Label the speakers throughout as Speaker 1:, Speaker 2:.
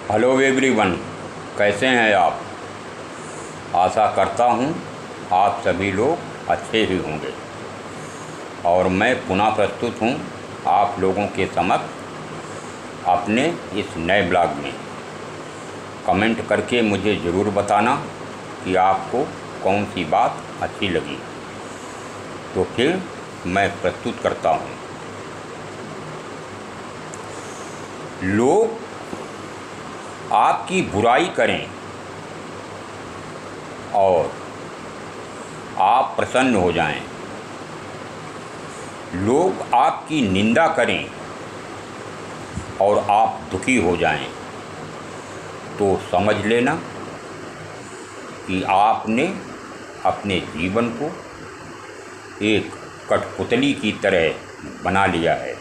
Speaker 1: Hello everyone, कैसे हैं आप। आशा करता हूं आप सभी लोग अच्छे ही होंगे और मैं पुनः प्रस्तुत हूं आप लोगों के समक्ष अपने इस नए ब्लॉग में। कमेंट करके मुझे ज़रूर बताना कि आपको कौन सी बात अच्छी लगी, तो फिर मैं प्रस्तुत करता हूं। लोग आपकी बुराई करें और आप प्रसन्न हो जाएं। लोग आपकी निंदा करें और आप दुखी हो जाएं, तो समझ लेना कि आपने अपने जीवन को एक कठपुतली की तरह बना लिया है।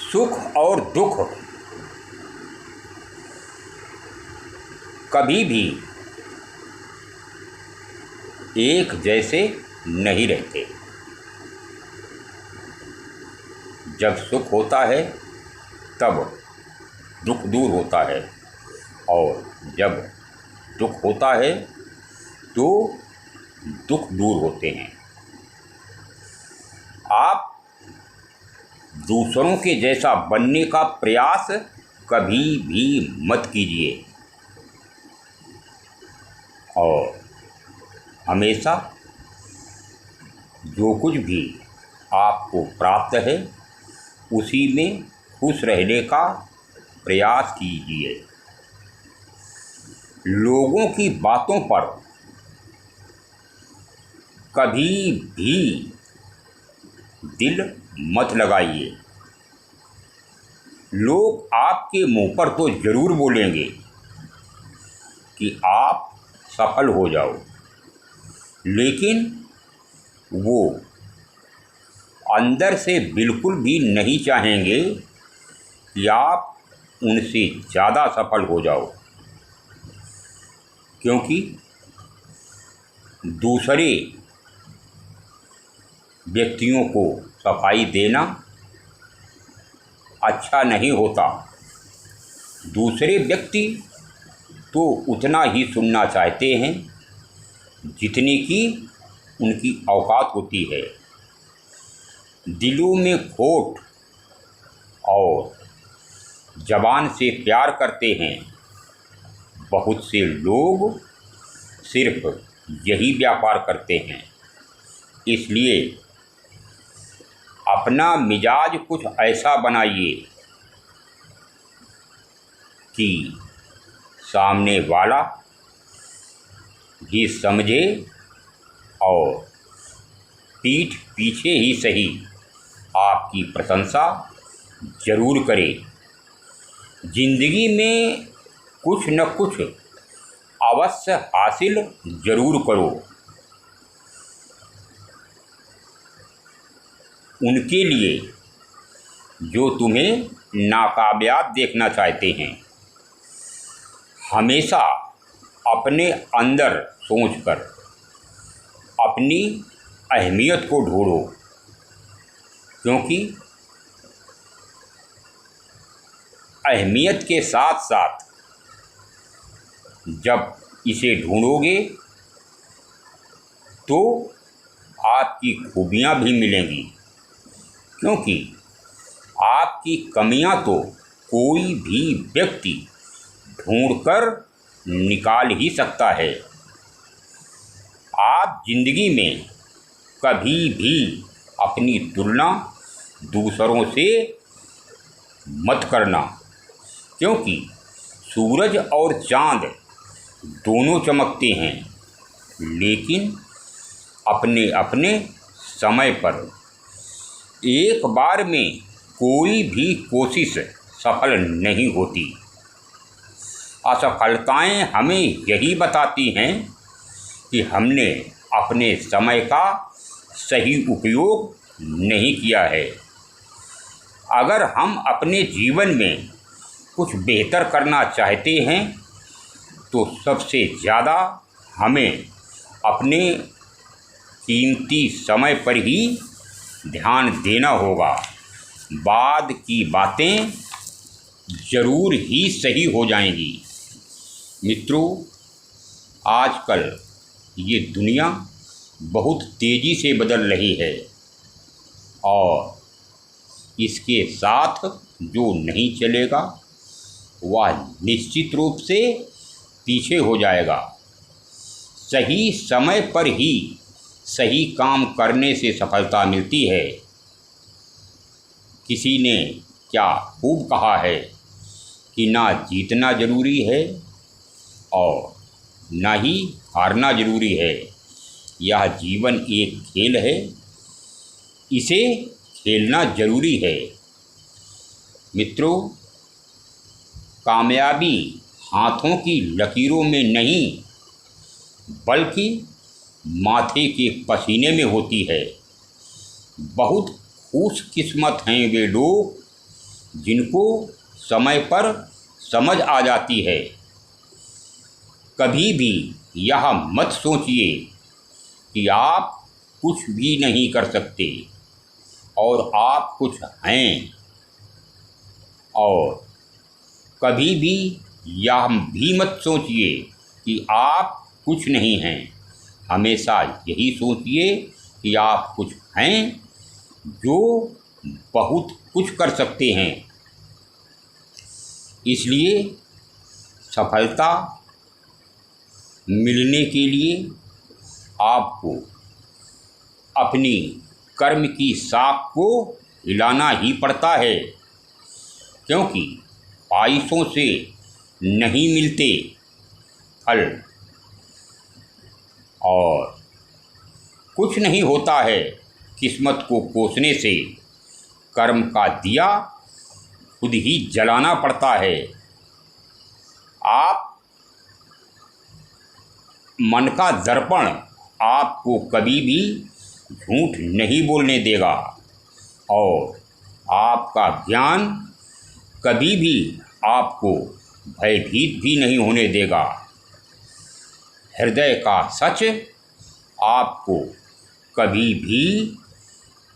Speaker 1: सुख और दुख कभी भी एक जैसे नहीं रहते। जब सुख होता है तब दुख दूर होता है, और जब दुख होता है तो दुख दूर होते हैं। आप दूसरों के जैसा बनने का प्रयास कभी भी मत कीजिए और हमेशा जो कुछ भी आपको प्राप्त है उसी में खुश रहने का प्रयास कीजिए। लोगों की बातों पर कभी भी दिल मत लगाइए। लोग आपके मुंह पर तो ज़रूर बोलेंगे कि आप सफल हो जाओ, लेकिन वो अंदर से बिल्कुल भी नहीं चाहेंगे कि आप उनसे ज़्यादा सफल हो जाओ, क्योंकि दूसरे व्यक्तियों को सफाई देना अच्छा नहीं होता। दूसरे व्यक्ति तो उतना ही सुनना चाहते हैं जितनी की उनकी औकात होती है। दिलों में खोट और ज़बान से प्यार करते हैं। बहुत से लोग सिर्फ यही व्यापार करते हैं। इसलिए अपना मिजाज कुछ ऐसा बनाइए कि सामने वाला भी समझे और पीठ पीछे ही सही आपकी प्रशंसा ज़रूर करे। ज़िंदगी में कुछ न कुछ अवश्य हासिल ज़रूर करो। उनके लिए जो तुम्हें नाकामयाब देखना चाहते हैं, हमेशा अपने अंदर सोचकर अपनी अहमियत को ढूंढो, क्योंकि अहमियत के साथ साथ जब इसे ढूंढोगे तो आपकी खूबियाँ भी मिलेंगी, क्योंकि आपकी कमियां तो कोई भी व्यक्ति ढूंढकर निकाल ही सकता है। आप जिंदगी में कभी भी अपनी तुलना दूसरों से मत करना, क्योंकि सूरज और चाँद दोनों चमकते हैं, लेकिन अपने अपने समय पर। एक बार में कोई भी कोशिश सफल नहीं होती। असफलताएं हमें यही बताती हैं कि हमने अपने समय का सही उपयोग नहीं किया है। अगर हम अपने जीवन में कुछ बेहतर करना चाहते हैं तो सबसे ज़्यादा हमें अपने कीमती समय पर ही ध्यान देना होगा। बाद की बातें ज़रूर ही सही हो जाएंगी। मित्रों, आजकल ये दुनिया बहुत तेज़ी से बदल रही है और इसके साथ जो नहीं चलेगा वह निश्चित रूप से पीछे हो जाएगा। सही समय पर ही सही काम करने से सफलता मिलती है। किसी ने क्या खूब कहा है कि ना जीतना ज़रूरी है और ना ही हारना ज़रूरी है। यह जीवन एक खेल है, इसे खेलना ज़रूरी है। मित्रों, कामयाबी हाथों की लकीरों में नहीं बल्कि माथे के पसीने में होती है। बहुत खुशकिस्मत हैं वे लोग जिनको समय पर समझ आ जाती है। कभी भी यह मत सोचिए कि आप कुछ भी नहीं कर सकते और आप कुछ हैं, और कभी भी यह भी मत सोचिए कि आप कुछ नहीं हैं। हमेशा यही सोचिए कि आप कुछ हैं जो बहुत कुछ कर सकते हैं। इसलिए सफलता मिलने के लिए आपको अपनी कर्म की साख को हिलाना ही पड़ता है, क्योंकि ख्वाहिशों से नहीं मिलते फल और कुछ नहीं होता है किस्मत को कोसने से। कर्म का दिया खुद ही जलाना पड़ता है। आप मन का दर्पण आपको कभी भी झूठ नहीं बोलने देगा और आपका ज्ञान कभी भी आपको भयभीत भी नहीं होने देगा। हृदय का सच आपको कभी भी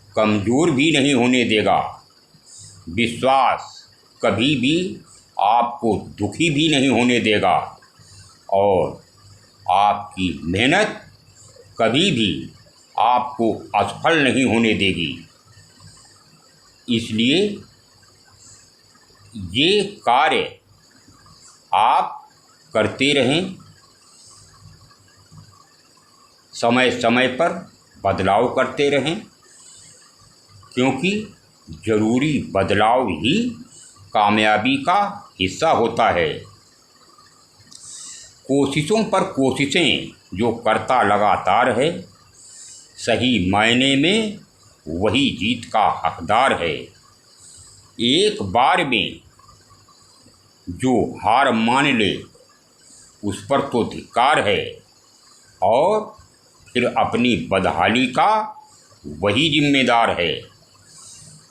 Speaker 1: कमज़ोर भी नहीं होने देगा। विश्वास कभी भी आपको दुखी भी नहीं होने देगा और आपकी मेहनत कभी भी आपको असफल नहीं होने देगी। इसलिए ये कार्य आप करते रहें, समय समय पर बदलाव करते रहें, क्योंकि ज़रूरी बदलाव ही कामयाबी का हिस्सा होता है। कोशिशों पर कोशिशें जो करता लगातार है, सही मायने में वही जीत का हकदार है। एक बार में जो हार मान ले उस पर तो धिक्कार है, और फिर अपनी बदहाली का वही जिम्मेदार है।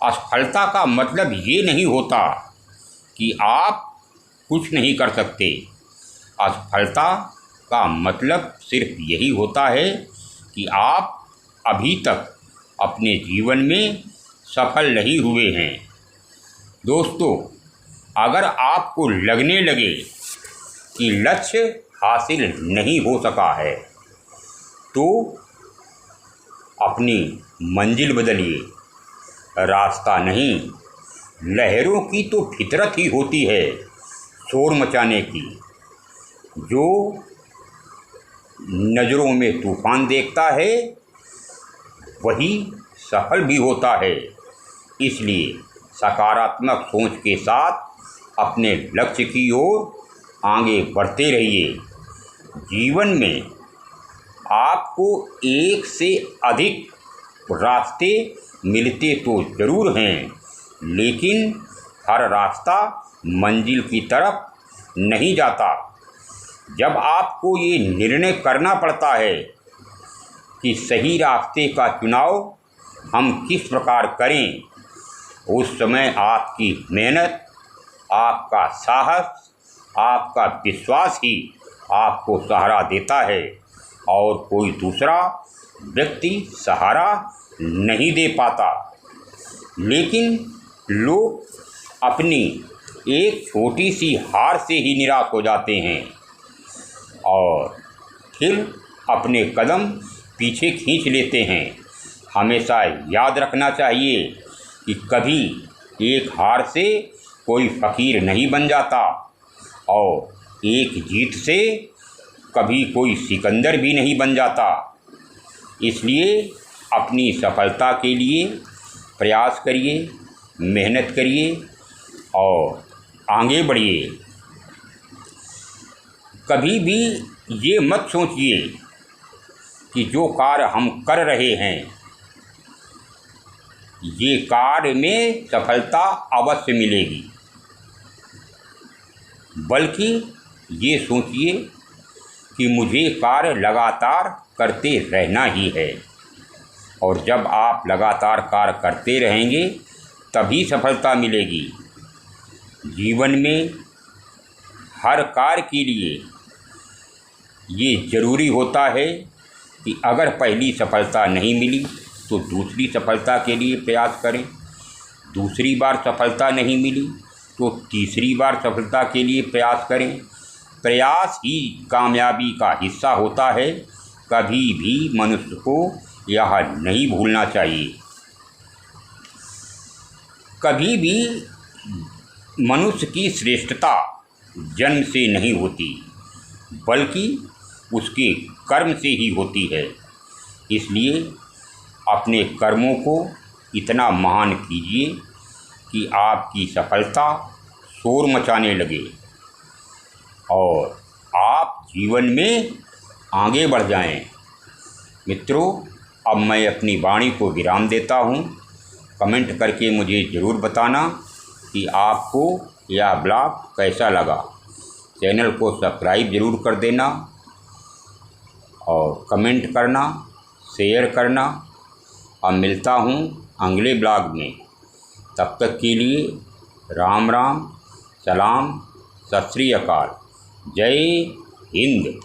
Speaker 1: असफलता का मतलब ये नहीं होता कि आप कुछ नहीं कर सकते। असफलता का मतलब सिर्फ यही होता है कि आप अभी तक अपने जीवन में सफल नहीं हुए हैं। दोस्तों, अगर आपको लगने लगे कि लक्ष्य हासिल नहीं हो सका है तो अपनी मंजिल बदलिए, रास्ता नहीं। लहरों की तो फितरत ही होती है शोर मचाने की। जो नज़रों में तूफान देखता है वही सफल भी होता है। इसलिए सकारात्मक सोच के साथ अपने लक्ष्य की ओर आगे बढ़ते रहिए। जीवन में आपको एक से अधिक रास्ते मिलते तो ज़रूर हैं, लेकिन हर रास्ता मंजिल की तरफ नहीं जाता। जब आपको ये निर्णय करना पड़ता है कि सही रास्ते का चुनाव हम किस प्रकार करें, उस समय आपकी मेहनत, आपका साहस, आपका विश्वास ही आपको सहारा देता है और कोई दूसरा व्यक्ति सहारा नहीं दे पाता। लेकिन लोग अपनी एक छोटी सी हार से ही निराश हो जाते हैं और फिर अपने कदम पीछे खींच लेते हैं। हमेशा याद रखना चाहिए कि कभी एक हार से कोई फ़कीर नहीं बन जाता और एक जीत से कभी कोई सिकंदर भी नहीं बन जाता। इसलिए अपनी सफलता के लिए प्रयास करिए, मेहनत करिए और आगे बढ़िए। कभी भी ये मत सोचिए कि जो कार्य हम कर रहे हैं ये कार्य में सफलता अवश्य मिलेगी, बल्कि ये सोचिए कि मुझे कार्य लगातार करते रहना ही है और जब आप लगातार कार्य करते रहेंगे तभी सफलता मिलेगी। जीवन में हर कार्य के लिए ये ज़रूरी होता है कि अगर पहली सफलता नहीं मिली तो दूसरी सफलता के लिए प्रयास करें, दूसरी बार सफलता नहीं मिली तो तीसरी बार सफलता के लिए प्रयास करें। प्रयास ही कामयाबी का हिस्सा होता है, कभी भी मनुष्य को यह नहीं भूलना चाहिए। कभी भी मनुष्य की श्रेष्ठता जन्म से नहीं होती बल्कि उसके कर्म से ही होती है। इसलिए अपने कर्मों को इतना महान कीजिए कि आपकी सफलता शोर मचाने लगे और आप जीवन में आगे बढ़ जाएं। मित्रों, अब मैं अपनी वाणी को विराम देता हूं। कमेंट करके मुझे ज़रूर बताना कि आपको यह ब्लॉग कैसा लगा। चैनल को सब्सक्राइब ज़रूर कर देना और कमेंट करना, शेयर करना। अब मिलता हूँ अगले ब्लॉग में। तब तक के लिए राम राम, सलाम, सत श्री अकाल, जय हिंद।